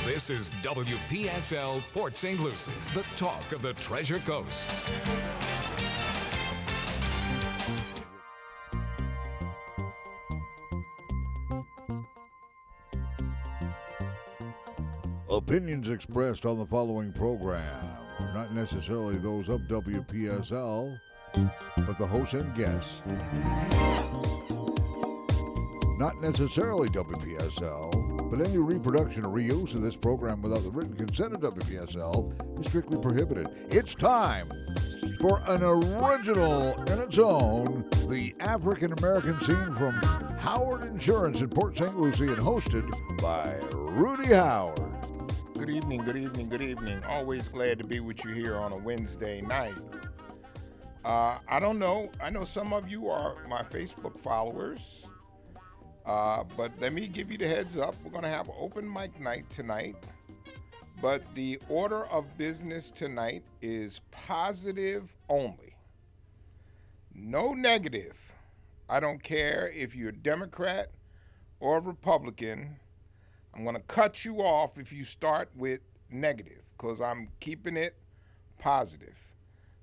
This is WPSL Port St. Lucie, the talk of the Treasure Coast. Opinions expressed on the following program are not necessarily those of WPSL, but the hosts and guests. Not necessarily WPSL, but any reproduction or reuse of this program without the written consent of WPSL is strictly prohibited. It's time for an original in its own, the African American scene from Howard Insurance in Port St. Lucie, and hosted by Rudy Howard. Good evening, good evening, good evening. Always glad to be with you here on a Wednesday night. I don't know. I know some of you are my Facebook followers, but let me give you the heads up. We're going to have open mic night tonight, but the order of business tonight is positive only. No negative. I don't care if you're a Democrat or a Republican. I'm going to cut you off if you start with negative, because I'm keeping it positive.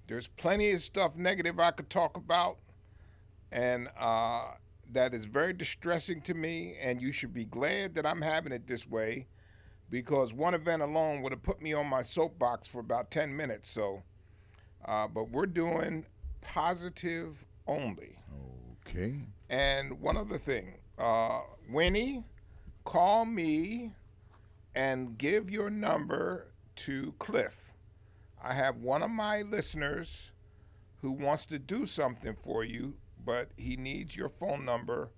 There's plenty of stuff negative I could talk about, and that is very distressing to me, and you should be glad that I'm having it this way, because one event alone would have put me on my soapbox for about 10 minutes. So, but we're doing positive only. Okay. And one other thing, Winnie, call me and give your number to Cliff. I have one of my listeners who wants to do something for you, but he needs your phone number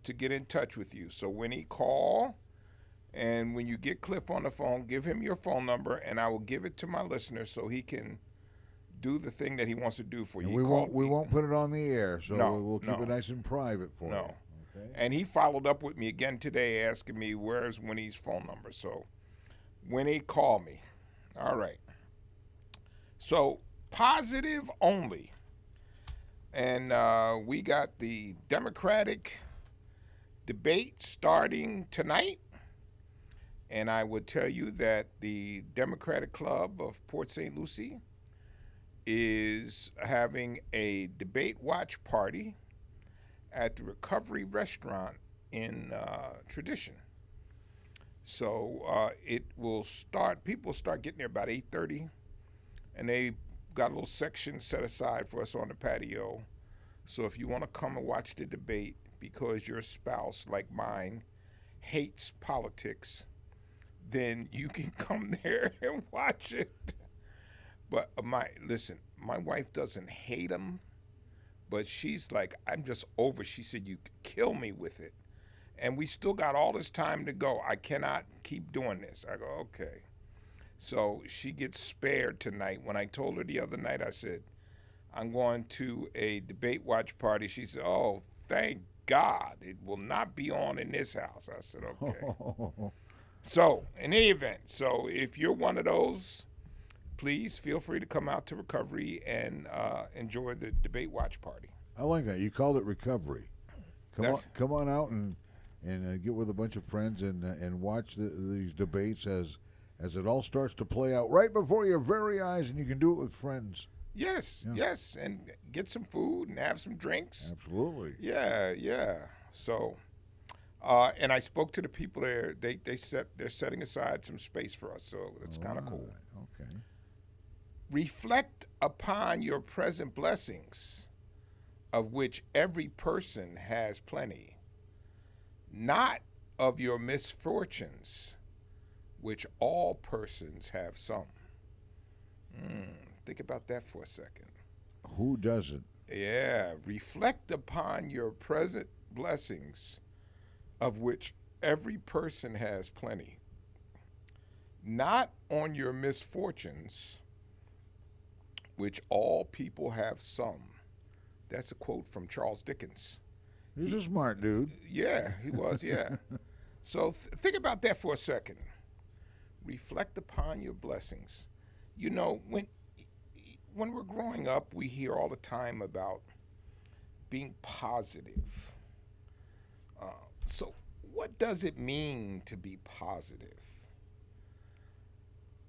to get in touch with you. So Winnie, call, and when you get Cliff on the phone, give him your phone number, and I will give it to my listener so he can do the thing that he wants to do for you. And we won't put it on the air, so we'll keep it nice and private for you. Okay. And he followed up with me again today asking me where's Winnie's phone number. So, Winnie, call me. All right. So, positive only. And we got the Democratic debate starting tonight. And I would tell you that the Democratic Club of Port St. Lucie is having a debate watch party at the Recovery Restaurant in Tradition. So it will start, people start getting there about 8:30, and they got a little section set aside for us on the patio. So if you want to come and watch the debate because your spouse, like mine, hates politics, then you can come there and watch it. But my wife doesn't hate them. But she's like, I'm just over. She said, you could kill me with it. And we still got all this time to go. I cannot keep doing this. I go, okay. So she gets spared tonight. When I told her the other night, I said, I'm going to a debate watch party. She said, oh, thank God. It will not be on in this house. I said, okay. So in any event, so if you're one of those, please feel free to come out to Recovery and enjoy the debate watch party. I like that. You called it Recovery. Come on out and get with a bunch of friends and watch these debates as it all starts to play out right before your very eyes, and you can do it with friends. Yes, and get some food and have some drinks. Absolutely. Yeah. So, and I spoke to the people there. They're setting aside some space for us, so that's kind of cool. Okay. Reflect upon your present blessings, of which every person has plenty, not of your misfortunes, which all persons have some. Think about that for a second. Who doesn't? Yeah, reflect upon your present blessings, of which every person has plenty, not on your misfortunes, which all people have some. That's a quote from Charles Dickens. He's a smart dude. Yeah, he was, yeah. So think about that for a second. Reflect upon your blessings. You know, when we're growing up, we hear all the time about being positive. So what does it mean to be positive?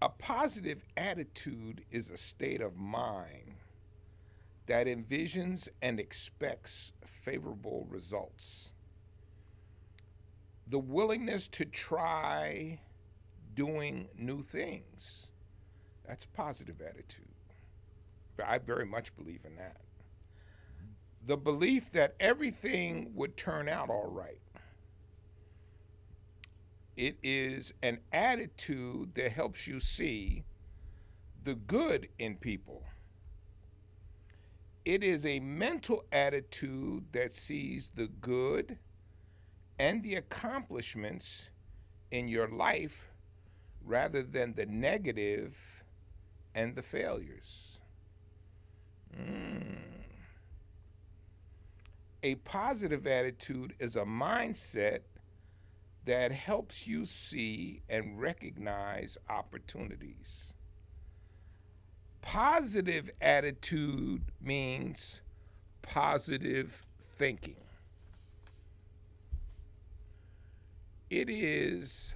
A positive attitude is a state of mind that envisions and expects favorable results. The willingness to try doing new things. That's a positive attitude. I very much believe in that. The belief that everything would turn out all right. It is an attitude that helps you see the good in people. It is a mental attitude that sees the good and the accomplishments in your life rather than the negative and the failures. A positive attitude is a mindset that helps you see and recognize opportunities. Positive attitude means positive thinking. It is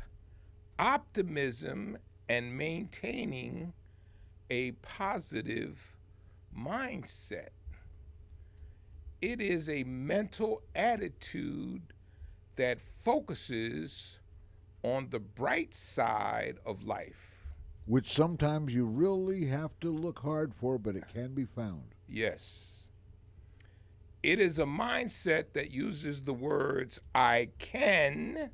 optimism and maintaining a positive mindset. It is a mental attitude that focuses on the bright side of life. Which sometimes you really have to look hard for, but it can be found. Yes. It is a mindset that uses the words I can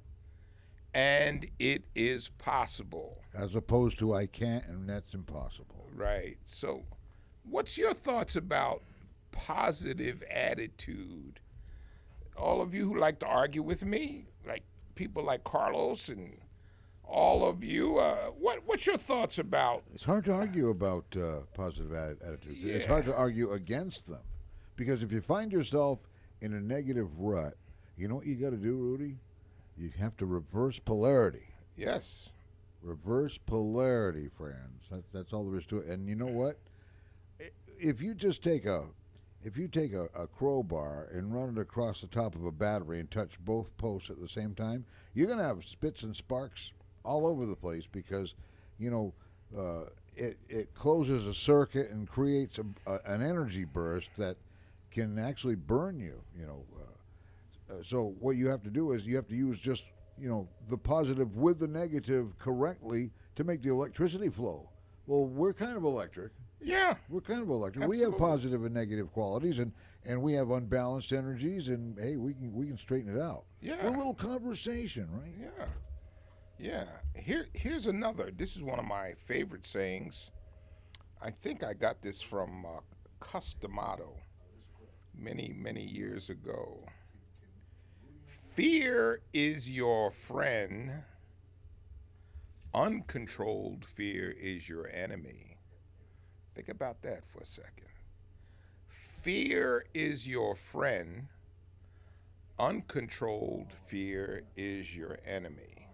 and it is possible. As opposed to I can't and that's impossible. Right. So, what's your thoughts about positive attitude? All of you who like to argue with me, like people like Carlos and all of you, what's your thoughts about? It's hard to argue about positive attitudes. Yeah. It's hard to argue against them. Because if you find yourself in a negative rut, you know what you got to do, Rudy? You have to reverse polarity. Yes. Reverse polarity, friends. That's all there is to it. And you know what? If you just take a crowbar and run it across the top of a battery and touch both posts at the same time, you're going to have spits and sparks all over the place because, it closes a circuit and creates an energy burst that can actually burn you. So what you have to do is you have to use just the positive with the negative correctly to make the electricity flow. Well, we're kind of electric. Yeah. We're kind of electric. Absolutely. We have positive and negative qualities, and we have unbalanced energies, and hey, we can straighten it out. Yeah. We're a little conversation, right? Yeah. Here's another. This is one of my favorite sayings. I think I got this from Customato many years ago. Fear is your friend. Uncontrolled fear is your enemy. Think about that for a second. Fear is your friend. Uncontrolled fear is your enemy.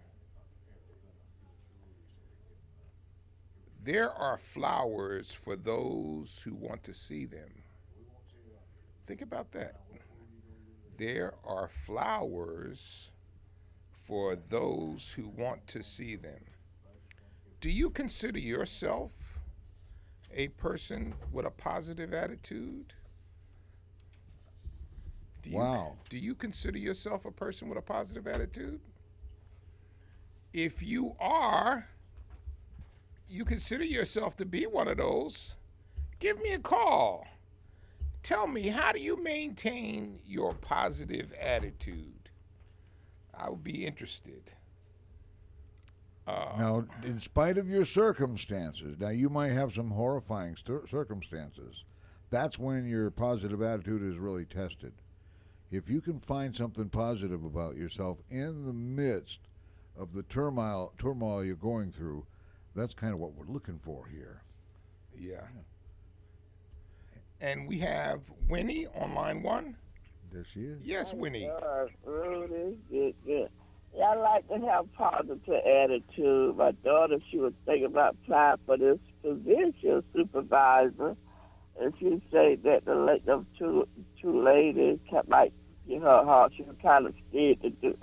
There are flowers for those who want to see them. Think about that. There are flowers for those who want to see them. Do you consider yourself a person with a positive attitude? Wow. Do you consider yourself a person with a positive attitude? If you are, you consider yourself to be one of those, give me a call. Tell me, how do you maintain your positive attitude? I would be interested. Now, in spite of your circumstances, now you might have some horrifying circumstances. That's when your positive attitude is really tested. If you can find something positive about yourself in the midst of the turmoil you're going through, that's kind of what we're looking for here. Yeah. And we have Winnie on line one. There she is. Yes, Winnie. Rudy, good. Yeah, I like to have positive attitude. My daughter, she was thinking about applying for this position, supervisor, and she said that the two ladies kept like, her heart. She was kind of scared to do.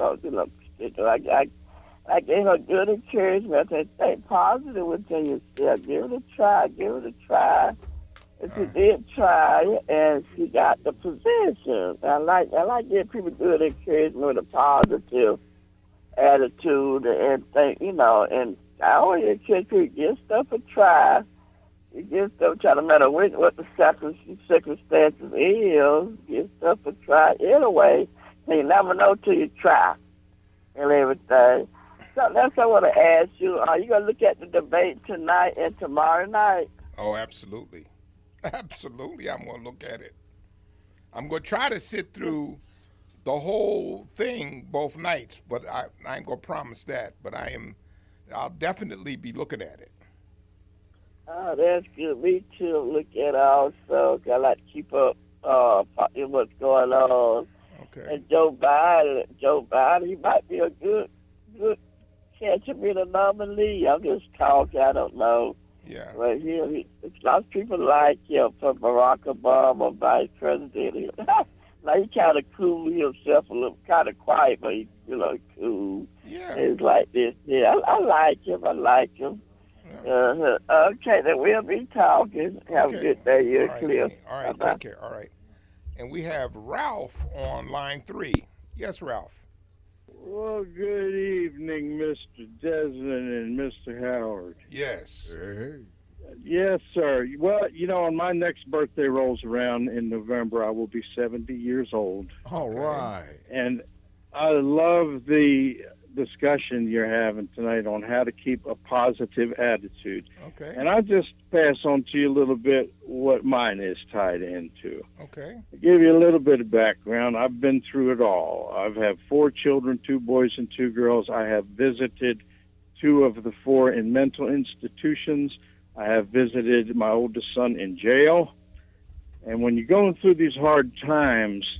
I gave her good encouragement. I said, stay positive within yourself. Give it a try. Give it a try. And she did try, and she got the position. I like giving people good encouragement with a positive attitude and think, and I always encourage people to give stuff a try. You give stuff a try, no matter what the circumstances is, give stuff a try anyway. And you never know till you try and everything. So that's what I want to ask you. Are you going to look at the debate tonight and tomorrow night? Oh, absolutely. Absolutely, I'm going to look at it. I'm going to try to sit through the whole thing both nights, but I ain't going to promise that. But I'll definitely be looking at it. Oh, that's good. Me too. Look at it also. I like to keep up what's going on. Okay. And Joe Biden, he might be a good catch to be the nominee. I'm just talking. I don't know. Yeah. But a lot of people like him for Barack Obama, vice president. Now he kind of cool himself a little, kind of quiet, but he's cool. Yeah. It's like this. Yeah, I like him. Yeah. Okay, then we'll be talking. Have a good day, you All right, Cliff. all right, Bye-bye. take care. All right. And we have Ralph on line 3. Yes, Ralph. Well, good evening, Mr. Desmond and Mr. Howard. Yes. Hey. Yes, sir. Well, on my next birthday rolls around in November, I will be 70 years old. All right. And I love the discussion you're having tonight on how to keep a positive attitude. Okay. And I'll just pass on to you a little bit what mine is tied into. Okay. I'll give you a little bit of background. I've been through it all. I've had 4 children, 2 boys and 2 girls. I have visited 2 of the 4 in mental institutions. I have visited my oldest son in jail. And when you're going through these hard times,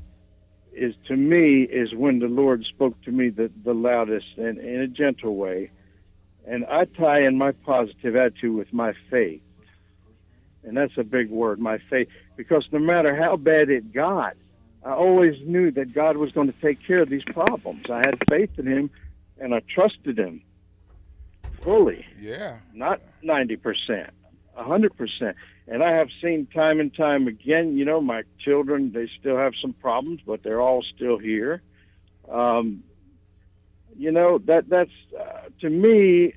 to me is when the Lord spoke to me the loudest and in a gentle way. And I tie in my positive attitude with my faith. And that's a big word, my faith. Because no matter how bad it got, I always knew that God was going to take care of these problems. I had faith in him, and I trusted him fully. Yeah. Not 90%, 100%. And I have seen time and time again, my children, they still have some problems, but they're all still here. That's to me,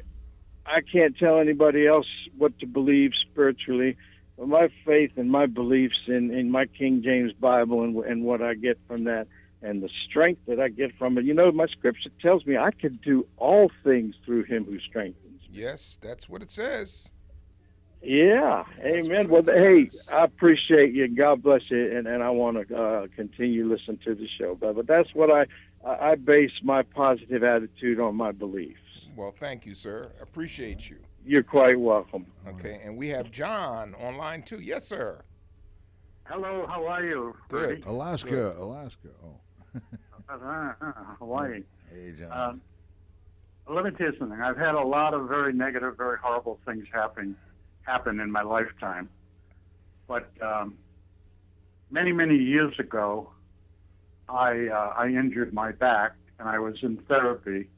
I can't tell anybody else what to believe spiritually. But my faith and my beliefs in my King James Bible and what I get from that and the strength that I get from it. My scripture tells me I can do all things through him who strengthens me. Yes, that's what it says. Yeah, That's amen. what Well, it hey, says. I appreciate you. God bless you, and I want to continue listening to the show. But that's what I base my positive attitude on my beliefs. Well, thank you, sir. Appreciate you. You're quite welcome. Okay, and we have John on line 2. Yes, sir. Hello, how are you? Good. Rudy? Alaska. Oh. Hawaii. Hey, John. Let me tell you something. I've had a lot of very negative, very horrible things happen in my lifetime. But many, many years ago, I injured my back, and I was in therapy.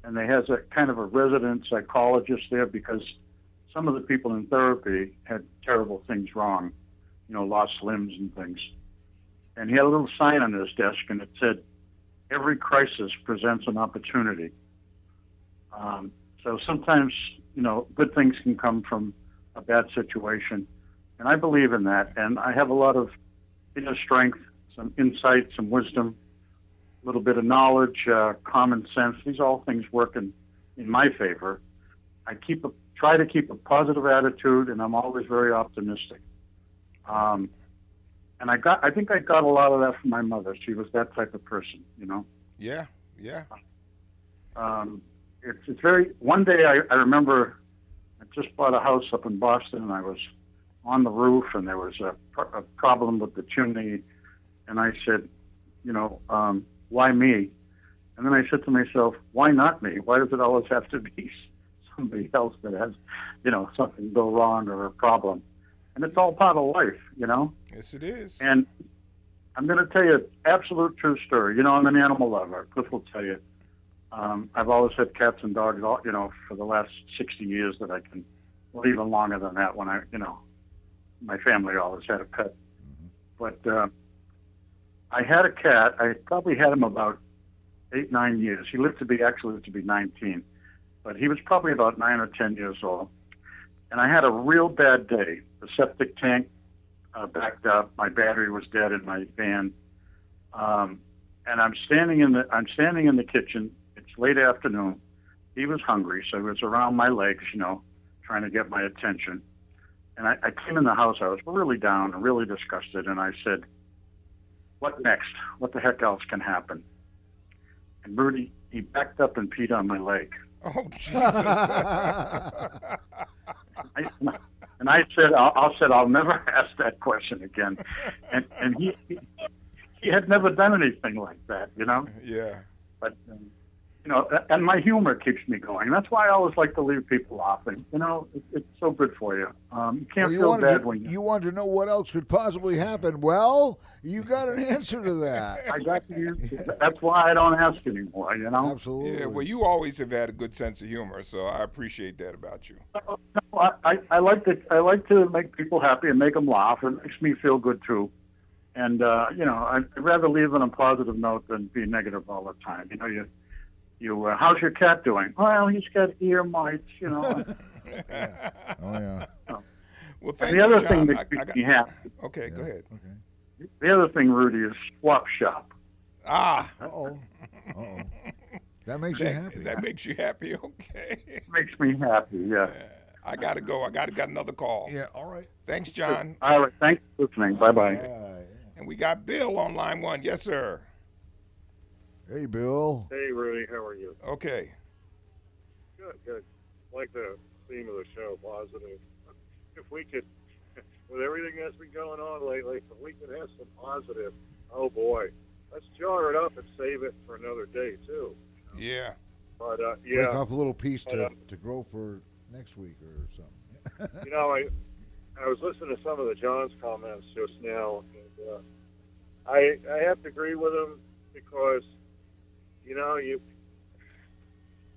And they has a kind of a resident psychologist there because some of the people in therapy had terrible things wrong, lost limbs and things. And he had a little sign on his desk, and it said, "Every crisis presents an opportunity." So sometimes, good things can come from a bad situation. And I believe in that. And I have a lot of inner strength, some insight, some wisdom, a little bit of knowledge, common sense. These all things work in my favor. I try to keep a positive attitude, and I'm always very optimistic. And I think I got a lot of that from my mother. She was that type of person, Yeah. It's very. One day I remember I just bought a house up in Boston, and I was on the roof, and there was a problem with the chimney, and I said, why me? And then I said to myself, why not me? Why does it always have to be somebody else that has, something go wrong or a problem? And it's all part of life, Yes, it is. And I'm going to tell you an absolute true story. I'm an animal lover. Cliff will tell you. I've always had cats and dogs, for the last 60 years that I can, well, even longer than that when my family always had a pet. But I had a cat. I probably had him about 8, 9 years. He lived to be 19, but he was probably about 9 or 10 years old. And I had a real bad day. The septic tank backed up. My battery was dead in my van. And I'm standing in the kitchen. It's late afternoon. He was hungry, so he was around my legs, trying to get my attention. And I came in the house. I was really down and really disgusted. And I said, "What next? What the heck else can happen?" And Rudy, he backed up and peed on my leg. Oh, Jesus. And I said, I'll never ask that question again. And he had never done anything like that, Yeah. But, and my humor keeps me going. That's why I always like to leave people laughing. It's so good for you. You can't feel bad when you want to know what else could possibly happen. Well, you got an answer to that. I got you. That's why I don't ask anymore, Absolutely. Yeah, well, you always have had a good sense of humor, so I appreciate that about you. No, I like to make people happy and make them laugh. It makes me feel good too. And I'd rather leave on a positive note than be negative all the time. How's your cat doing? Well, he's got ear mites, Yeah. Oh yeah. Well, thank the you, other John. thing that makes me happy. Okay, go ahead. Okay. The other thing, Rudy, is swap shop. Ah. Uh-oh. That makes you happy. That makes you happy, okay. It makes me happy, yeah. I got to go. I got another call. Yeah, all right. Thanks, John. All right, thanks for listening. Bye-bye. And we got Bill on line 1. Yes, sir. Hey, Bill. Hey, Rudy, how are you? Okay. Good. Like the theme of the show, positive. If we could, with everything that's been going on lately, if we could have some positive, oh boy, let's jar it up and save it for another day too. Yeah. But Break off a little piece to grow for next week or something. I was listening to some of the John's comments just now, and I have to agree with him because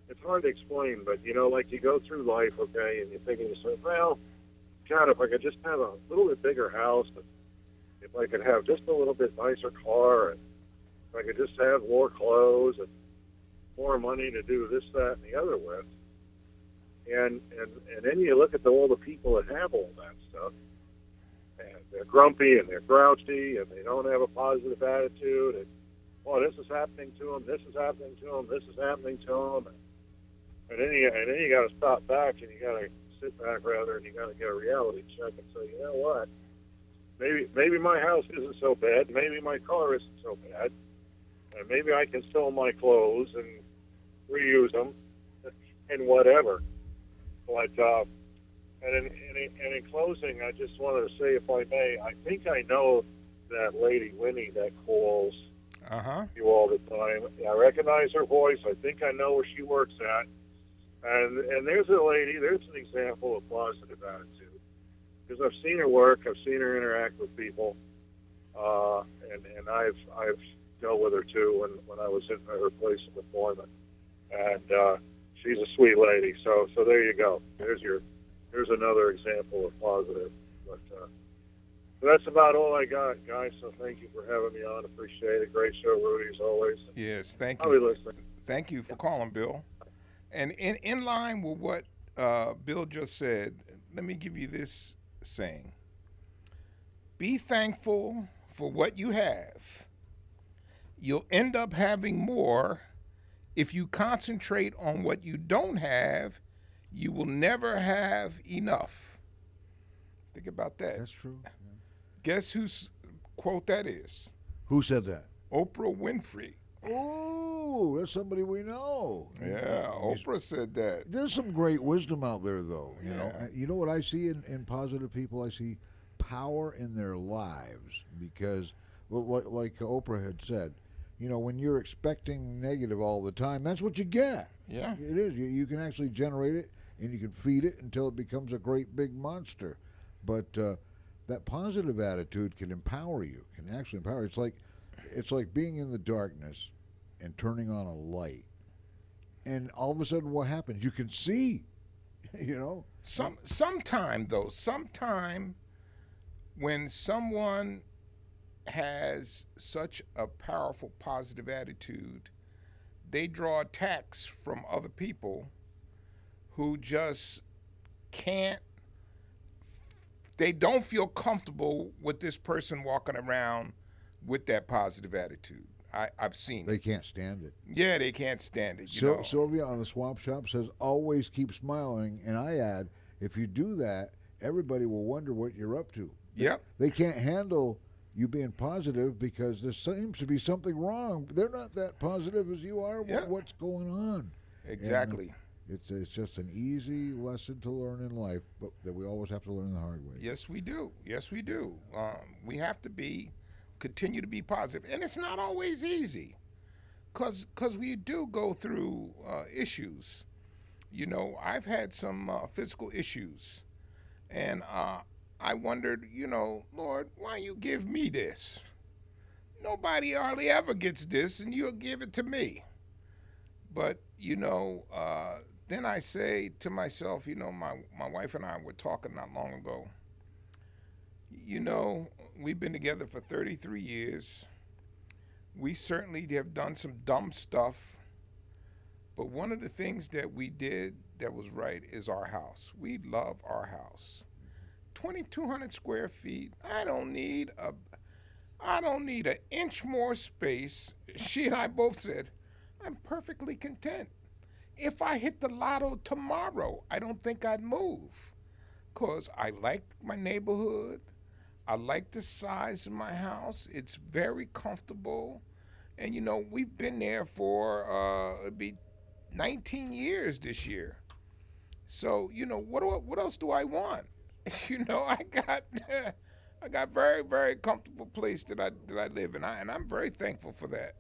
it's hard to explain, but like you go through life, okay, and you're thinking to yourself, well, God, if I could just have a little bit bigger house, if I could have just a little bit nicer car, and if I could just have more clothes and more money to do this, that, and the other with, and then you look at all the people that have all that stuff, and they're grumpy and they're grouchy and they don't have a positive attitude, and this is happening to them, this is happening to them, this is happening to them, and then you got to stop back and you got to sit back rather, and you got to get a reality check and say, you know what, maybe my house isn't so bad, maybe my car isn't so bad, and maybe I can sell my clothes and reuse them and whatever. But and in closing, I just wanted to say, if I may, I think I know that lady Winnie that calls you all the time. I recognize her voice. I think I know where she works at. And there's a lady. There's an example of positive attitude, because I've seen her work. I've seen her interact with people, and I've dealt with her too when I was in her place of employment. And she's a sweet lady. So there you go. There's another example of positive. But that's about all I got, guys. So thank you for having me on. Appreciate it. Great show, Rudy, as always. Yes, thank I'll be you. listening. Thank you for calling, Bill. And in line with what Bill just said, let me give you this saying. Be thankful for what you have. You'll end up having more. If you concentrate on what you don't have, you will never have enough. Think about that. That's true. Yeah. Guess whose quote that is? Who said that? Oprah Winfrey. Oh, that's somebody we know. Yeah, Oprah said that. There's some great wisdom out there, though. Yeah. You know what I see in positive people? I see power in their lives because, well, like Oprah had said, when you're expecting negative all the time, that's what you get. Yeah. It is. You can actually generate it, and you can feed it until it becomes a great big monster. But that positive attitude can empower you, can actually empower you. It's like being in the darkness and turning on a light. and all of a sudden, what happens? You can see, you know. Sometime when someone has such a powerful positive attitude, they draw attacks from other people who just can't, they don't feel comfortable with this person walking around with that positive attitude. I've seen They it. can't stand it. Yeah, they can't stand it. You know? Sylvia on the swap shop says, always keep smiling. And I add, if you do that, everybody will wonder what you're up to. Yep. They can't handle you being positive because there seems to be something wrong. They're not that positive as you are. Yeah. What's going on? Exactly. It's just an easy lesson to learn in life, but that we always have to learn the hard way. Yes, we do. Yes, we do. We have to continue to be positive, and it's not always easy, cause we do go through issues. You know, I've had some physical issues, and I wondered, you know, Lord, why you give me this? Nobody hardly ever gets this, and you'll give it to me. But you know, then I say to myself, you know, my wife and I were talking not long ago. You know, we've been together for 33 years. We certainly have done some dumb stuff. But one of the things that we did that was right is our house. We love our house. 2,200 square feet. I don't need an inch more space. She and I both said, I'm perfectly content. If I hit the lotto tomorrow, I don't think I'd move. 'Cause I like my neighborhood. I like the size of my house. It's very comfortable. And, you know, we've been there for, it'd be 19 years this year. So, you know, what else do I want? You know, I got very, very comfortable place that I live in. And I'm very thankful for that.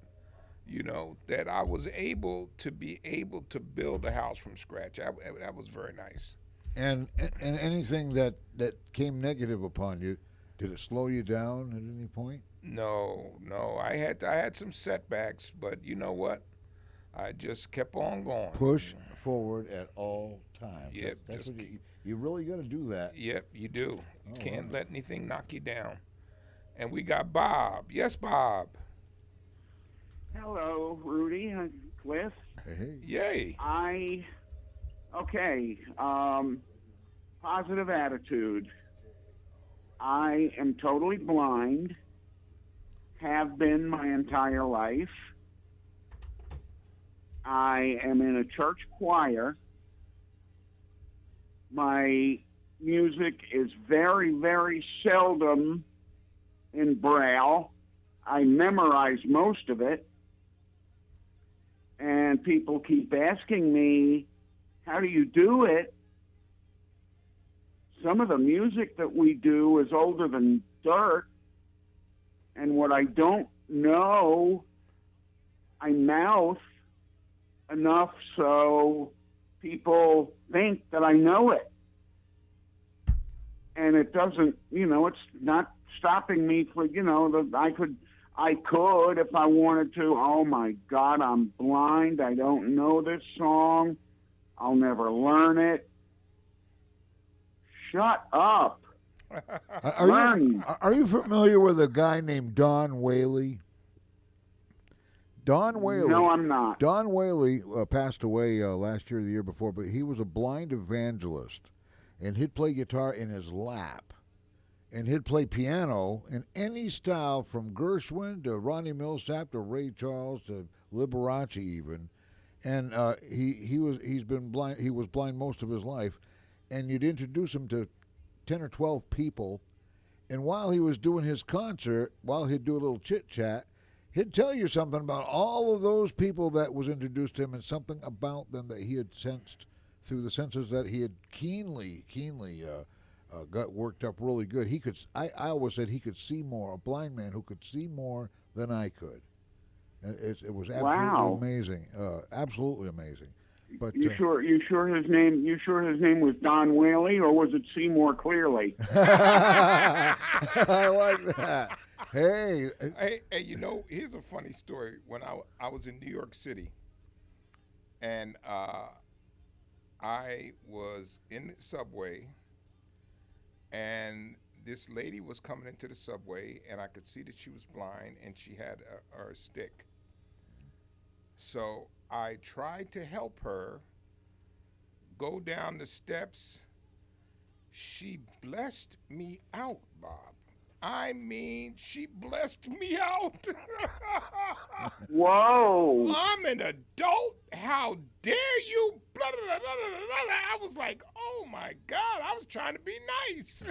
You know, that I was able to build a house from scratch. That was very nice. And anything that came negative upon you, did it slow you down at any point? No. I had some setbacks, but you know what? I just kept on going. Push forward at all times. Yep. That's what you really got to do that. Yep, you do. You can't let anything knock you down. And we got Bob. Yes, Bob. Hello, Rudy and Cliff. Hey. Yay. Positive attitude. I am totally blind, have been my entire life. I am in a church choir. My music is very, very seldom in Braille. I memorize most of it. And people keep asking me, how do you do it? Some of the music that we do is older than dirt. And what I don't know, I mouth enough so people think that I know it. And it doesn't, you know, it's not stopping me for, you know, I could if I wanted to. Oh my God, I'm blind. I don't know this song. I'll never learn it. Shut up. Are you familiar with a guy named Don Whaley? Don Whaley. No, I'm not. Don Whaley passed away last year or the year before, but he was a blind evangelist, and he'd play guitar in his lap. And he'd play piano in any style, from Gershwin to Ronnie Milsap to Ray Charles to Liberace even. And he was blind most of his life. And you'd introduce him to 10 or 12 people. And while he was doing his concert, while he'd do a little chit chat, he'd tell you something about all of those people that was introduced to him, and something about them that he had sensed through the senses that he had keenly got worked up really good. He could. I always said he could see more. A blind man who could see more than I could. It was absolutely amazing. Absolutely amazing. But you sure his name was Don Whaley, or was it Seymour Clearly? I like that. Hey, you know, here's a funny story. When I was in New York City, And I was in the subway, and this lady was coming into the subway, and I could see that she was blind, and she had her stick. So I tried to help her go down the steps. She blessed me out, Bob. I mean, she blessed me out. Whoa. I'm an adult. How dare you? Blah, blah, blah, blah, blah, blah. I was like, oh my God, I was trying to be nice.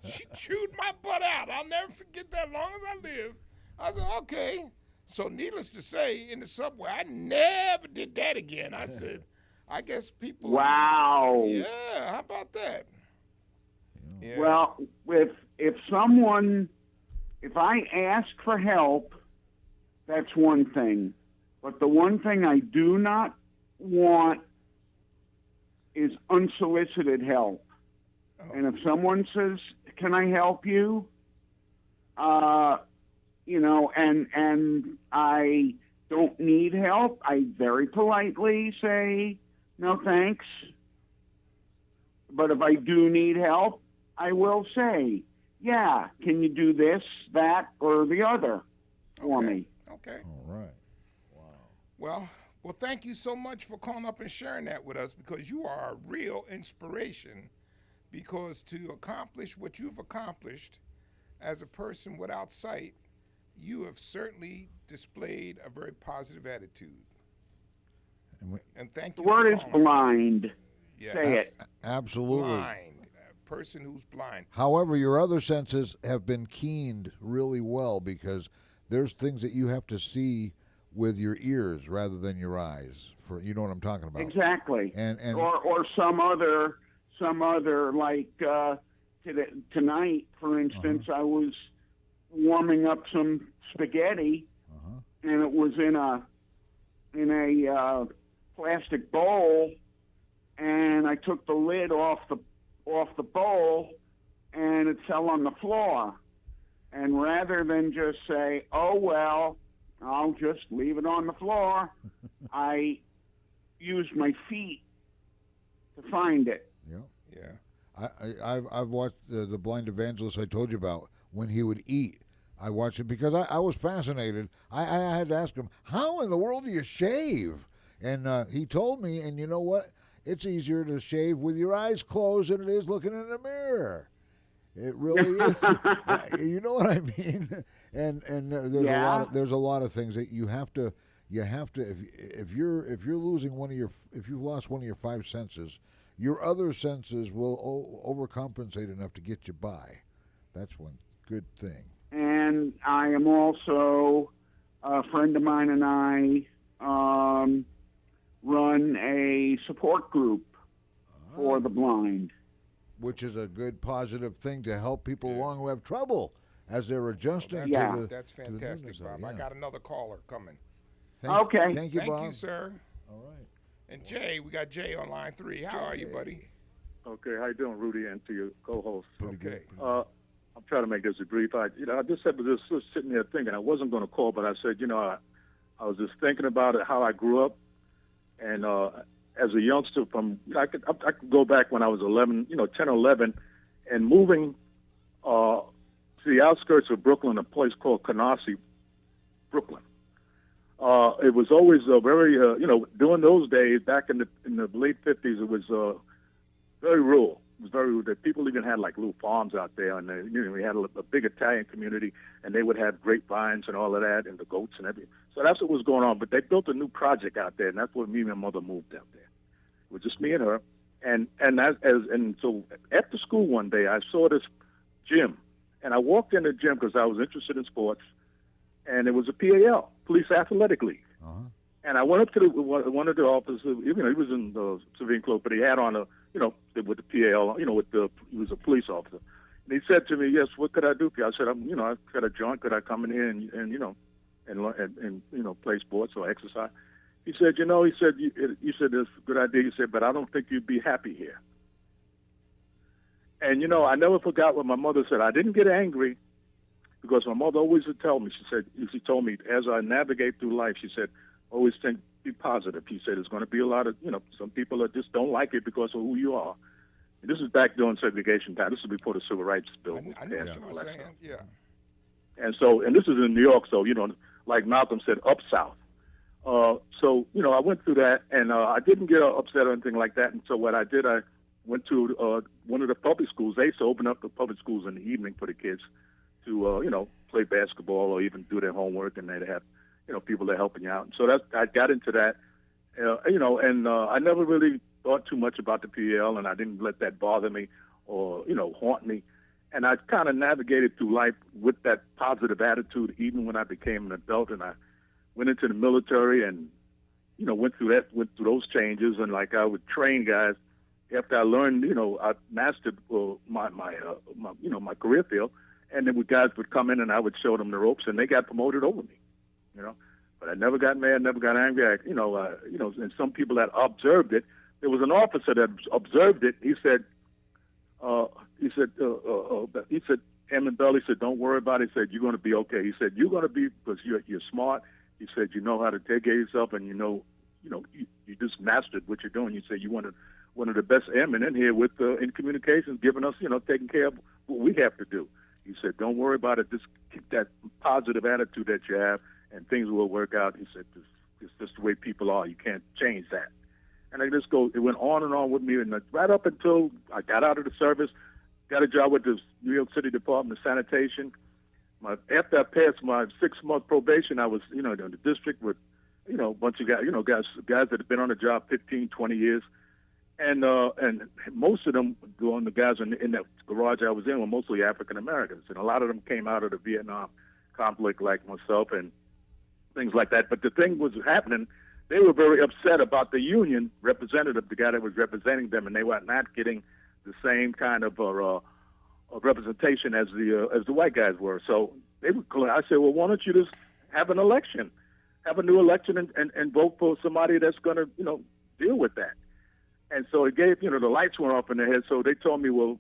She chewed my butt out. I'll never forget that long as I live. I said, okay. So needless to say, in the subway, I never did that again. I said, I guess people. Wow. Yeah, how about that? Yeah. Well, if I ask for help, that's one thing. But the one thing I do not want is unsolicited help. Oh. And if someone says, "Can I help you?" And I don't need help, I very politely say, "No, thanks." But if I do need help, I will say, "Yeah, can you do this, that, or the other for me?" Okay. All right. Well, thank you so much for calling up and sharing that with us, because you are a real inspiration. Because to accomplish what you've accomplished as a person without sight, you have certainly displayed a very positive attitude. And thank you. The word is calling. blind. Yes. Say it. Absolutely. Blind. A person who's blind. However, your other senses have been keened really well, because there's things that you have to see with your ears rather than your eyes. For you know what I'm talking about. Exactly. And or some other like tonight, for instance, I was warming up some spaghetti, and it was in a plastic bowl, and I took the lid off the bowl, and it fell on the floor. And rather than just say, "Oh well, I'll just leave it on the floor," I used my feet to find it. Yeah. I've watched the blind evangelist I told you about when he would eat. I watched it because I was fascinated. I had to ask him, how in the world do you shave? And he told me, and you know what? It's easier to shave with your eyes closed than it is looking in the mirror. It really is. You know what I mean? And there's a lot of things that you have to if you're losing if you've lost one of your five senses, your other senses will overcompensate enough to get you by. That's one good thing. And I am also, a friend of mine and I run a support group for the blind. Which is a good positive thing to help people along who have trouble as they're adjusting. That's fantastic, Bob. I got another caller coming. Thank you, Bob. Thank you, sir. All right. And Jay, we got Jay on line 3. How are you, buddy? Okay, how you doing, Rudy, and to your co-host? Okay. I'm trying to make this brief. I just was sitting there thinking I wasn't going to call, but I said, I was just thinking about it, how I grew up, and as a youngster, I could go back when I was 11, 10 or 11, and moving to the outskirts of Brooklyn, a place called Canarsie, Brooklyn. It was always very, during those days, back in the late 50s, it was very rural. It was very rural. People even had like little farms out there, and we had a big Italian community, and they would have grapevines and all of that, and the goats and everything. So that's what was going on. But they built a new project out there, and that's where me and my mother moved out there. It was just me and her, and so after school one day, I saw this gym, and I walked in the gym because I was interested in sports, and it was a PAL, Police Athletic League. And I went up to one of the officers. He was in the civilian clothes, but he had on with the PAL, he was a police officer. And he said to me, "Yes, what could I do for you?" I said, I've got a joint. Could I come in here and play sports or exercise?" He said, you said it's a good idea. He said, "But I don't think you'd be happy here." And, I never forgot what my mother said. I didn't get angry because my mother always would tell me, she told me, as I navigate through life, she said, always think, be positive. He said there's going to be a lot of, some people that just don't like it because of who you are. And this is back during segregation time. This is before the Civil Rights Bill. I know what you were saying, yeah. And so, and this is in New York, so, like Malcolm said, up south. So, I went through that, and I didn't get upset or anything like that. And so what I did, I went to one of the public schools. They used to open up the public schools in the evening for the kids to, play basketball or even do their homework, and they'd have, people that helping you out. And so I got into that, and I never really thought too much about the PL, and I didn't let that bother me or, haunt me. And I kind of navigated through life with that positive attitude, even when I became an adult, and I went into the military and, went through those changes. And like I would train guys after I learned, I mastered my career field. And then guys would come in and I would show them the ropes, and they got promoted over me, But I never got mad, never got angry. And some people that observed it, there was an officer that observed it. He said, Emmett Bell, he said, don't worry about it. He said, you're going to be okay. He said, you're going to be, because you're smart. He said, you know how to take care of yourself, and you just mastered what you're doing. You said you wanted one of the best airmen in here with in communications, giving us, taking care of what we have to do. He said, don't worry about it. Just keep that positive attitude that you have, and things will work out. He said, it's just the way people are. You can't change that. And it went on and on with me, and right up until I got out of the service, got a job with the New York City Department of Sanitation. After I passed my 6-month probation, I was, in the district with, a bunch of guys that have been on the job 15, 20 years. And most of them, the guys in that garage I was in, were mostly African Americans. And a lot of them came out of the Vietnam conflict like myself and things like that. But the thing was happening, they were very upset about the union representative, the guy that was representing them, and they were not getting the same kind of representation as the white guys were. So I said, well, why don't you just have an election, have a new election, and vote for somebody that's going to, deal with that. And so it gave, the lights went off in their head. So they told me, well,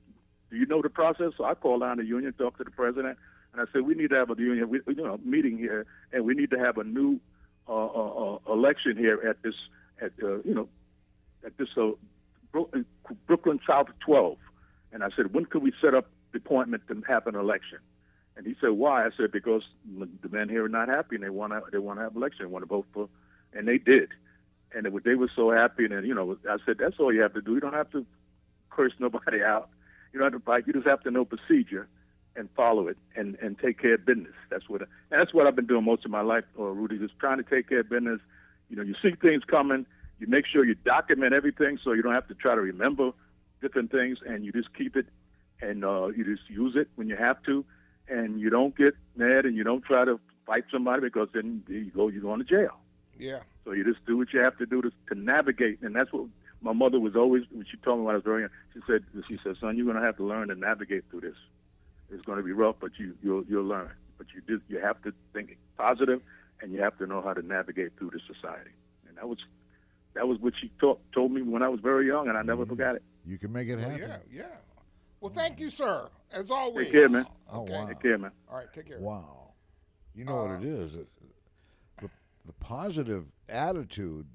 do you know the process? So I called down the union, talked to the president, and I said, we need to have a union, meeting here, and we need to have a new election here at this Brooklyn South 12. And I said, when could we set up the appointment to have an election? And he said, why? I said, because the men here are not happy, and they want to have an election, they want to vote for, and they did. And they were so happy, and I said, that's all you have to do. You don't have to curse nobody out. You don't have to fight. You just have to know procedure and follow it and take care of business. That's what I've been doing most of my life, Rudy, just trying to take care of business. You see things coming. You make sure you document everything so you don't have to try to remember different things, and you just keep it, and you just use it when you have to, and you don't get mad, and you don't try to fight somebody, because then you're going to jail. Yeah. So you just do what you have to do to navigate, and that's what my mother was always, when she told me when I was very young, she said, son, you're going to have to learn to navigate through this. It's going to be rough, but you'll learn. But you have to think positive, and you have to know how to navigate through the society. And that was what she told me when I was very young, and I never forgot it. You can make it happen. Yeah. Well, thank you, sir. As always. Take care, man. Okay. Oh, wow. Take care, man. All right, take care. Wow. You know what it is? The positive attitude,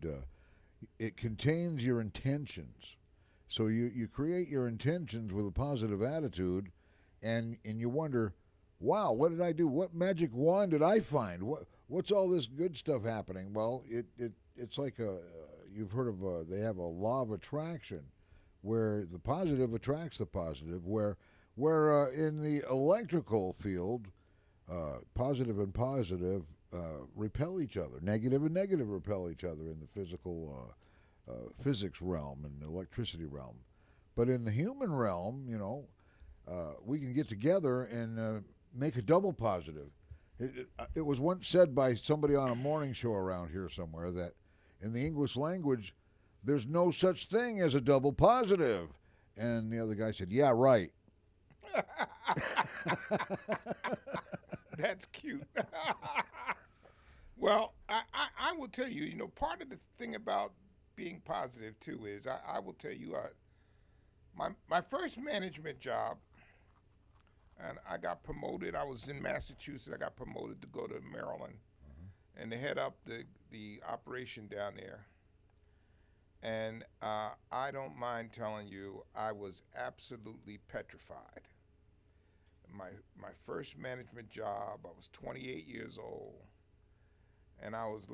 it contains your intentions. So you create your intentions with a positive attitude, and you wonder, wow, what did I do? What magic wand did I find? What's all this good stuff happening? Well, it's like you've heard of they have a law of attraction, where the positive attracts the positive. Where in the electrical field, positive and positive repel each other. Negative and negative repel each other in the physical physics realm and electricity realm. But in the human realm, we can get together and make a double positive. It was once said by somebody on a morning show around here somewhere that in the English language, there's no such thing as a double positive. And the other guy said, yeah, right. That's cute. Well, I will tell you, part of the thing about being positive, too, is I will tell you, my first management job, and I got promoted. I was in Massachusetts. I got promoted to go to Maryland. and to head up the operation down there. And I don't mind telling you, I was absolutely petrified. My first management job, I was 28 years old, and I was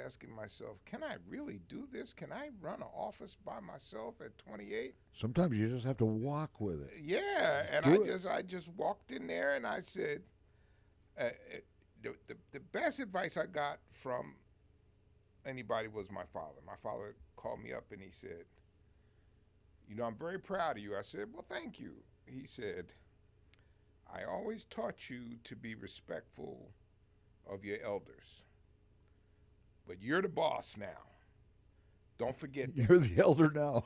asking myself, can I really do this? Can I run an office by myself at 28? Sometimes you just have to walk with it. Yeah, and I just walked in there and I said, the best advice I got from anybody was my father. My father called me up and he said, I'm very proud of you. I said, well, thank you. He said, I always taught you to be respectful of your elders, but you're the boss now. Don't forget that. You're the elder now.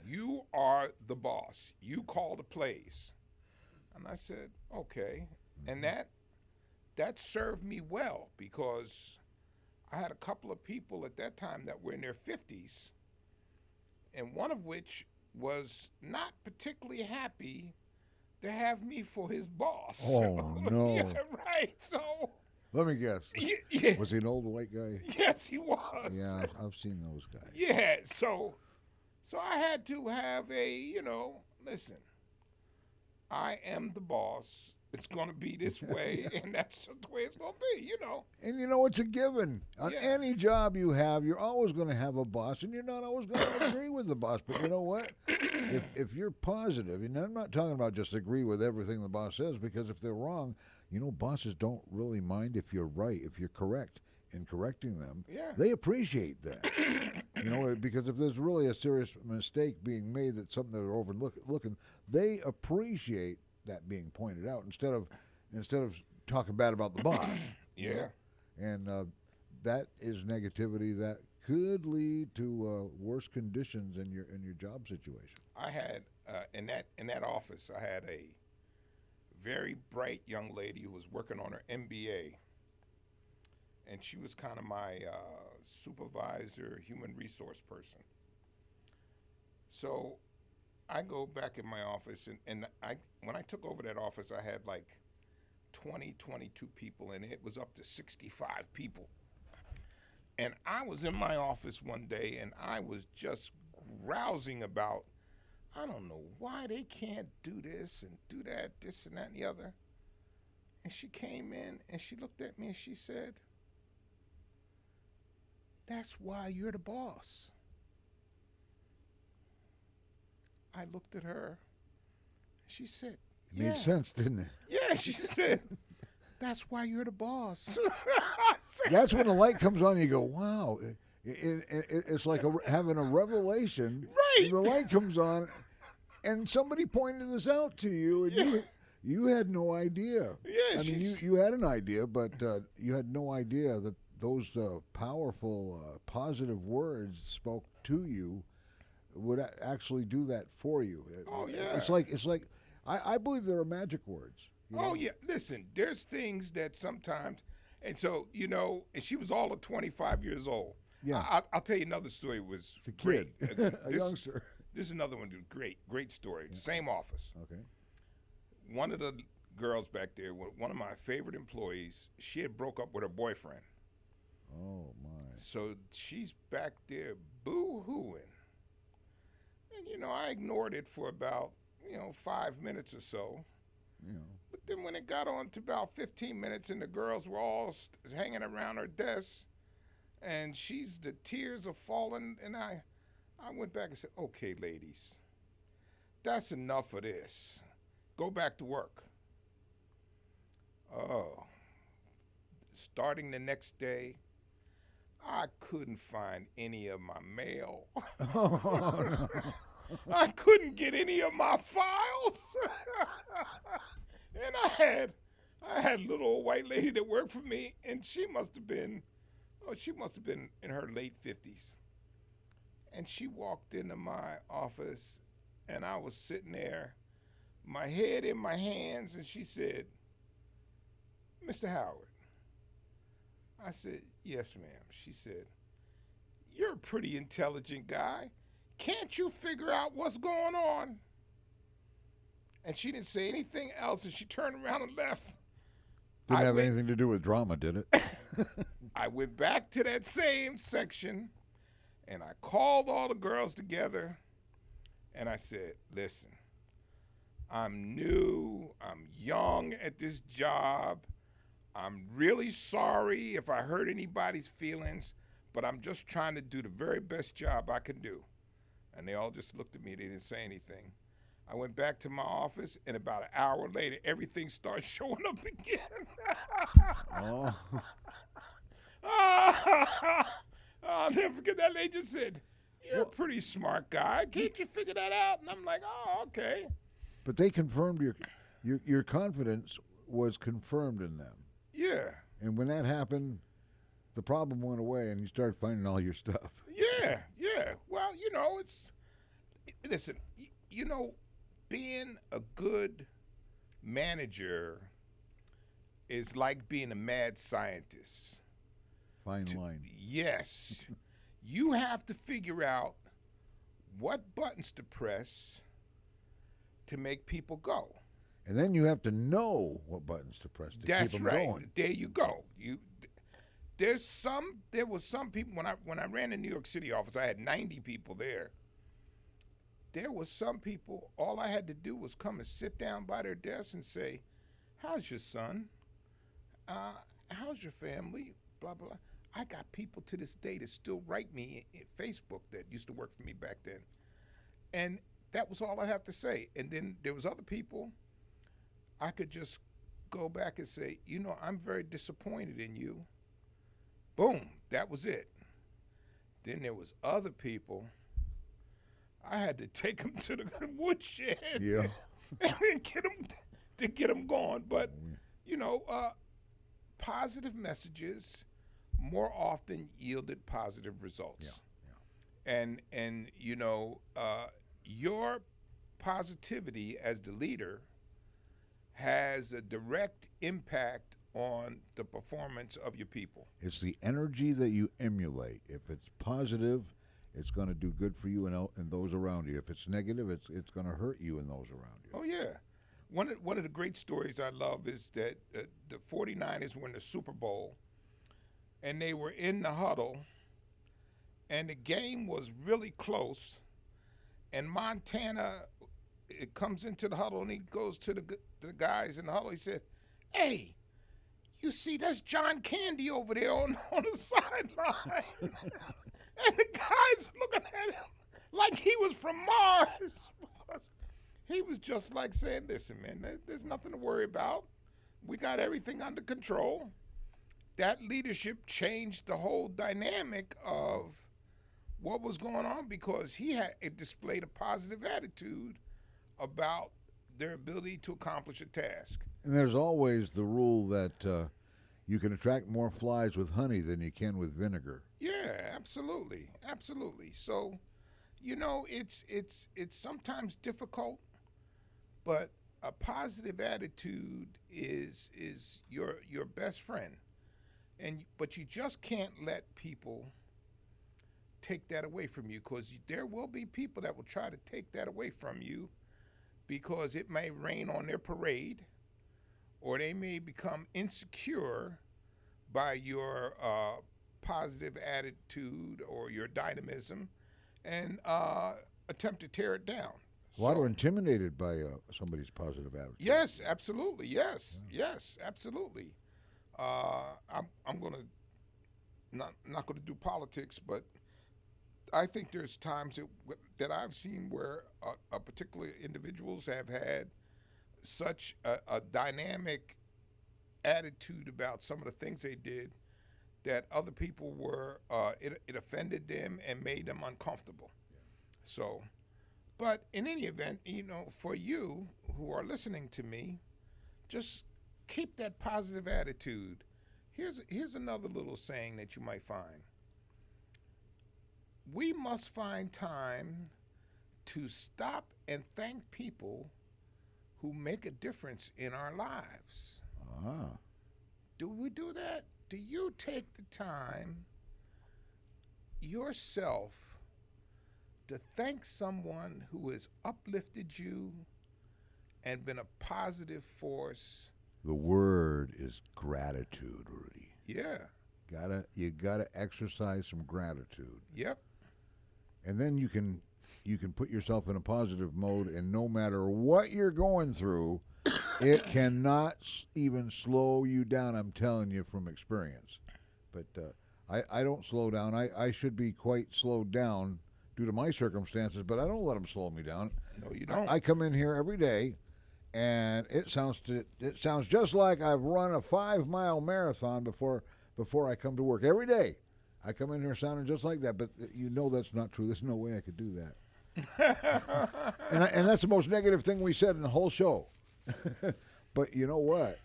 You are the boss. You call the plays. And I said, okay. And that served me well, because I had a couple of people at that time that were in their 50s, and one of which was not particularly happy to have me for his boss. Oh, no. Yeah, right. So let me guess. Yeah. Was he an old white guy? Yes, he was. Yeah, I've seen those guys. Yeah, so I had to have listen, I am the boss. It's going to be this way, and that's just the way it's going to be, And it's a given. On any job you have, you're always going to have a boss, and you're not always going to agree with the boss. But you know what? If you're positive, and I'm not talking about just agree with everything the boss says, because if they're wrong, bosses don't really mind if you're right, if you're correct in correcting them. Yeah. They appreciate that. Because if there's really a serious mistake being made, that something they're overlooking, they appreciate that being pointed out instead of talking bad about the boss. Yeah. And that is negativity that could lead to worse conditions in your job situation. I had in that office, I had a very bright young lady who was working on her MBA, and she was kind of my supervisor, human resource person. So I go back in my office, and when I took over that office, I had like 22 people in it. It was up to 65 people. And I was in my office one day, and I was just grousing about, I don't know why they can't do this and do that, this and that and the other. And she came in, and she looked at me, and she said, that's why you're the boss. I looked at her. She said, It made sense, didn't it? Yeah, she said, that's why you're the boss. That's when the light comes on, and you go, wow. It's like having a revelation. Right. And the light comes on, and somebody pointed this out to you, and you had no idea. Yeah, I mean, you had an idea, but you had no idea that those powerful, positive words spoke to you would actually do that for you. Oh, yeah. It's like I believe there are magic words. Oh, yeah. Listen, there's things that sometimes, and so, and she was all of 25 years old. Yeah. I'll tell you another story. It was a kid, a youngster. This is another one. Great story. Yeah. Same office. Okay. One of the girls back there, one of my favorite employees, she had broke up with her boyfriend. Oh, my. So she's back there boo-hooing. And, I ignored it for about, 5 minutes or so. But then when it got on to about 15 minutes and the girls were all hanging around her desk, and the tears are falling, and I went back and said, okay, ladies, that's enough of this. Go back to work. Oh, starting the next day, I couldn't find any of my mail. Oh, no. I couldn't get any of my files. And I had a little old white lady that worked for me, and she must have been in her late 50s. And she walked into my office, and I was sitting there, my head in my hands, and she said, Mr. Howard. I said, yes, ma'am. She said, you're a pretty intelligent guy. Can't you figure out what's going on? And she didn't say anything else, and she turned around and left. Didn't have anything to do with drama, did it? I went back to that same section, and I called all the girls together, and I said, listen, I'm new, I'm young at this job. I'm really sorry if I hurt anybody's feelings, but I'm just trying to do the very best job I can do. And they all just looked at me. They didn't say anything. I went back to my office, and about an hour later, everything started showing up again. Oh. I'll never forget that lady just said, you're a pretty smart guy. Can't you figure that out? And I'm like, oh, okay. But they confirmed your confidence was confirmed in them. Yeah. And when that happened, the problem went away, and you started finding all your stuff. Yeah. Well, listen, being a good manager is like being a mad scientist. Fine line. Yes. You have to figure out what buttons to press to make people go. And then you have to know what buttons to press to That's keep them right. going. There you go. There was some people when I ran the New York City office, I had 90 people there. There was some people, all I had to do was come and sit down by their desk and say, how's your son? How's your family? Blah, blah, blah. I got people to this day that still write me in Facebook that used to work for me back then. And that was all I have to say. And then there was other people I could just go back and say, I'm very disappointed in you. Boom, that was it. Then there was other people I had to take them to the woodshed. Yeah. And get them going. But, positive messages more often yielded positive results. Yeah. And your positivity as the leader has a direct impact on the performance of your people. It's the energy that you emulate. If it's positive, it's going to do good for you and those around you. If it's negative, it's going to hurt you and those around you. Oh, yeah. One of the great stories I love is that the 49ers were in the Super Bowl, and they were in the huddle, and the game was really close, and Montana, it comes into the huddle, and he goes to the guys in the huddle. He said, hey, you see, that's John Candy over there on the sideline. And the guys looking at him like he was from Mars. He was just like saying, listen, man, there's nothing to worry about. We got everything under control. That leadership changed the whole dynamic of what was going on because it displayed a positive attitude about their ability to accomplish a task. And there's always the rule that you can attract more flies with honey than you can with vinegar. Yeah, absolutely. So, it's sometimes difficult, but a positive attitude is your best friend. But you just can't let people take that away from you because there will be people that will try to take that away from you because it may rain on their parade or they may become insecure by your positive attitude or your dynamism and attempt to tear it down. A lot are intimidated by somebody's positive attitude. Yes, absolutely. Yes, absolutely. I'm going to not going to do politics, but I think there's times that I've seen where a particular individuals have had such a dynamic attitude about some of the things they did that other people were it offended them and made them uncomfortable. So, but in any event, for you who are listening to me, just keep that positive attitude. Here's another little saying that you might find. We must find time to stop and thank people who make a difference in our lives. Ah. Do we do that? Do you take the time yourself to thank someone who has uplifted you and been a positive force The word is gratitude, Rudy. Yeah. You gotta exercise some gratitude. Yep. And then you can put yourself in a positive mode, and no matter what you're going through, it cannot even slow you down. I'm telling you from experience. But I don't slow down. I should be quite slowed down due to my circumstances, but I don't let them slow me down. No, you don't. I come in here every day, and it sounds just like I've run a 5-mile marathon before I come to work every day. I come in here sounding just like that, but you know that's not true. There's no way I could do that. and that's the most negative thing we said in the whole show. But you know what?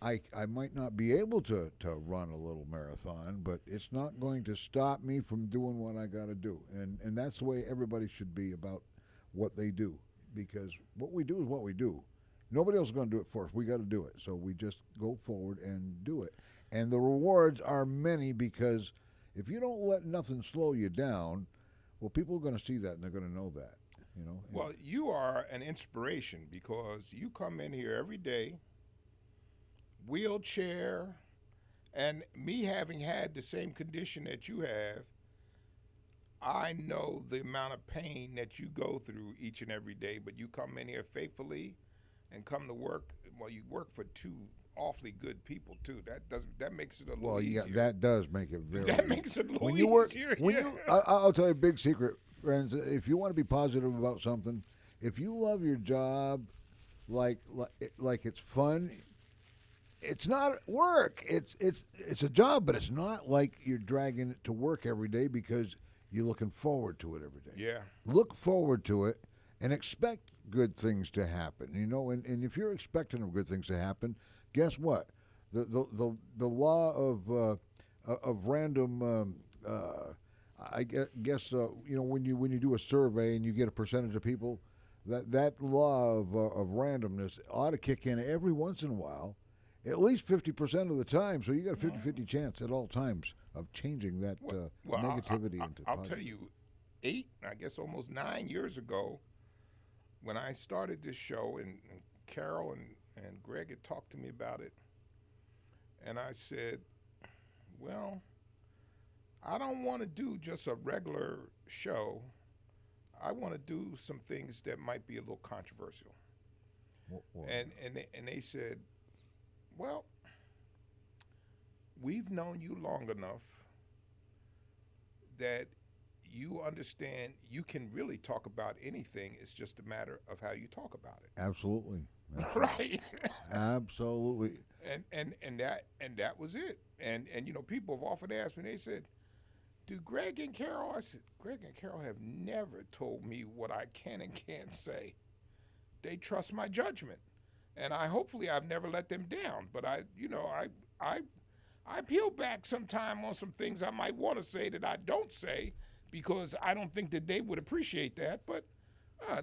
I might not be able to run a little marathon, but it's not going to stop me from doing what I got to do. And that's the way everybody should be about what they do, because what we do is what we do. Nobody else is going to do it for us. We got to do it. So we just go forward and do it. And the rewards are many, because if you don't let nothing slow you down, well, people are going to see that and they're going to know that. You know. Well, you are an inspiration, because you come in here every day, wheelchair, and me having had the same condition that you have, I know the amount of pain that you go through each and every day, but you come in here faithfully and come to work. Well, you work for two awfully good people too. That makes it a little easier. Yeah, that does make it very That makes it a little when you work, easier. I'll tell you a big secret, friends. If you want to be positive about something, if you love your job like it's fun, it's not work. It's a job, but it's not like you're dragging it to work every day, because you're looking forward to it every day. Yeah. Look forward to it and expect good things to happen. You know, and if you're expecting of good things to happen, guess what? The law of random. I guess you know, when you do a survey and you get a percentage of people, that law of randomness ought to kick in every once in a while, at least 50% of the time. So you got a 50-50 chance at all times of changing that negativity into I'll positive. tell you, I guess almost 9 years ago, when I started this show, and Carol and Greg had talked to me about it, and I said, well, I don't want to do just a regular show. I want to do some things that might be a little controversial. And they said, well, we've known you long enough that you understand you can really talk about anything. It's just a matter of how you talk about it. Absolutely. Right. Absolutely. And that was it. And you know, people have often asked me, they said, do Greg and Carol? I said, Greg and Carol have never told me what I can and can't say. They trust my judgment. And hopefully I've never let them down. But I peel back sometime on some things I might want to say that I don't say, because I don't think that they would appreciate that. But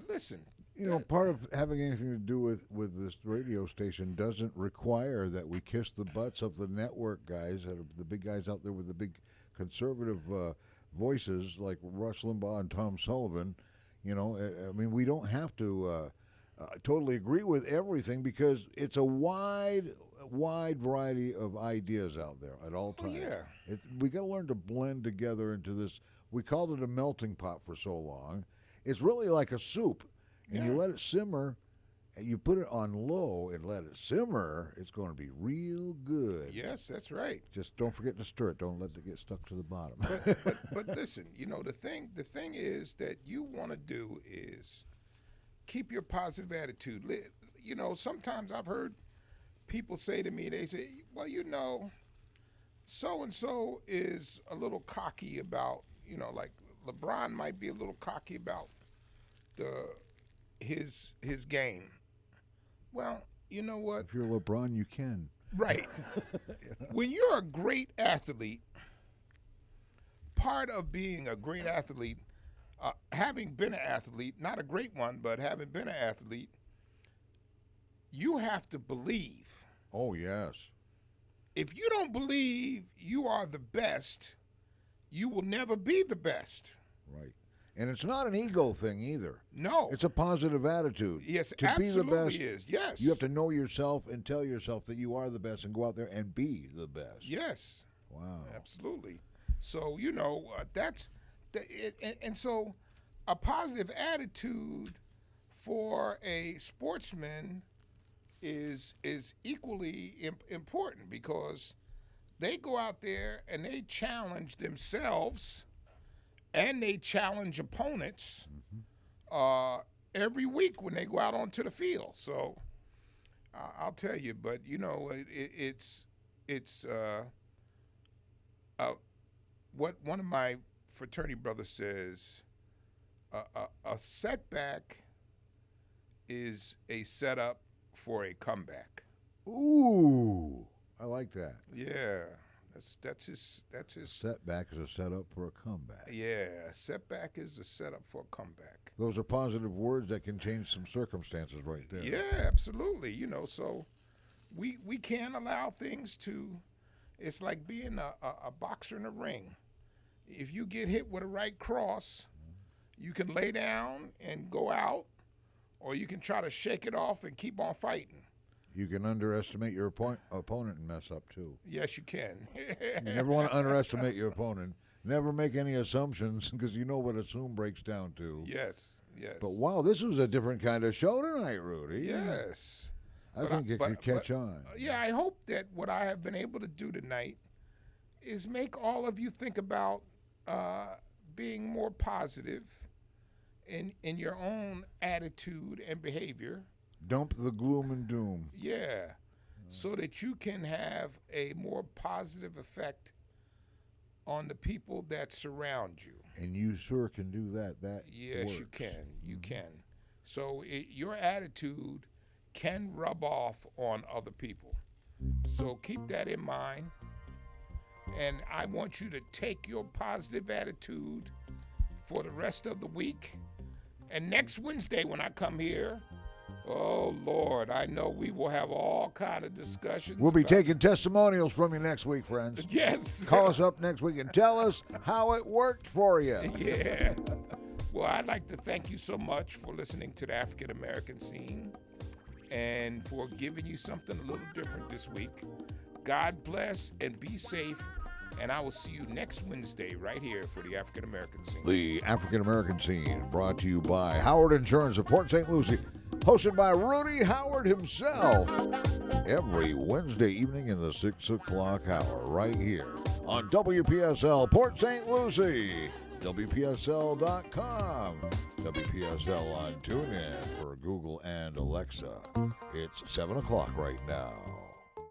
listen. You know, part of having anything to do with this radio station doesn't require that we kiss the butts of the network guys, the big guys out there with the big conservative voices like Rush Limbaugh and Tom Sullivan. You know, I mean, we don't have to totally agree with everything, because it's a wide variety of ideas out there at all times. Yeah. We got to learn to blend together into this. We called it a melting pot for so long. It's really like a soup. And you let it simmer, and you put it on low and let it simmer, it's going to be real good. Yes, that's right. Just don't forget to stir it. Don't let it get stuck to the bottom. But listen, you know, the thing is that you want to do is keep your positive attitude. You know, sometimes I've heard people say to me, they say, well, you know, so-and-so is a little cocky about, you know, like LeBron might be a little cocky about his game. Well, you know what? If you're LeBron, you can. Right. When you're a great athlete, part of being a great athlete, having been an athlete, not a great one, but having been an athlete, you have to believe. Oh, yes. If you don't believe you are the best, you will never be the best. Right. And it's not an ego thing either. No. It's a positive attitude. Yes, to be the best, is. Yes. you have to know yourself and tell yourself that you are the best and go out there and be the best. Yes. Wow. Absolutely. So, and so a positive attitude for a sportsman is equally important, because they go out there and they challenge themselves and they challenge opponents every week when they go out onto the field. So I'll tell you, but it's what one of my fraternity brothers says, a setback is a setup for a comeback. Ooh, I like that. Yeah, that's his. Setback is a setup for a comeback. Yeah, setback is a setup for a comeback. Those are positive words that can change some circumstances right there. Yeah, absolutely. So we can't allow things to. It's like being a boxer in a ring. If you get hit with a right cross, you can lay down and go out, or you can try to shake it off and keep on fighting. You can underestimate your opponent and mess up, too. Yes, you can. You never want to underestimate your opponent. Never make any assumptions, because you know what assume breaks down to. Yes. But, wow, this was a different kind of show tonight, Rudy. Yes. I think it could catch on. Yeah, I hope that what I have been able to do tonight is make all of you think about being more positive in your own attitude and behavior. Dump the gloom and doom. Yeah, so that you can have a more positive effect on the people that surround you. And you sure can do that. Yes, works. you can. You can. So your attitude can rub off on other people. So keep that in mind. And I want you to take your positive attitude for the rest of the week. And next Wednesday when I come here, oh, Lord, I know we will have all kind of discussions. We'll be taking testimonials from you next week, friends. Yes. Call us up next week and tell us how it worked for you. Yeah. Well, I'd like to thank you so much for listening to the African American Scene and for giving you something a little different this week. God bless and be safe. And I will see you next Wednesday right here for the African American Scene. The African American Scene, brought to you by Howard Insurance of Port St. Lucie, hosted by Rudy Howard himself, every Wednesday evening in the 6 o'clock hour, right here on WPSL Port St. Lucie, WPSL.com, WPSL on TuneIn for Google and Alexa. It's 7 o'clock right now.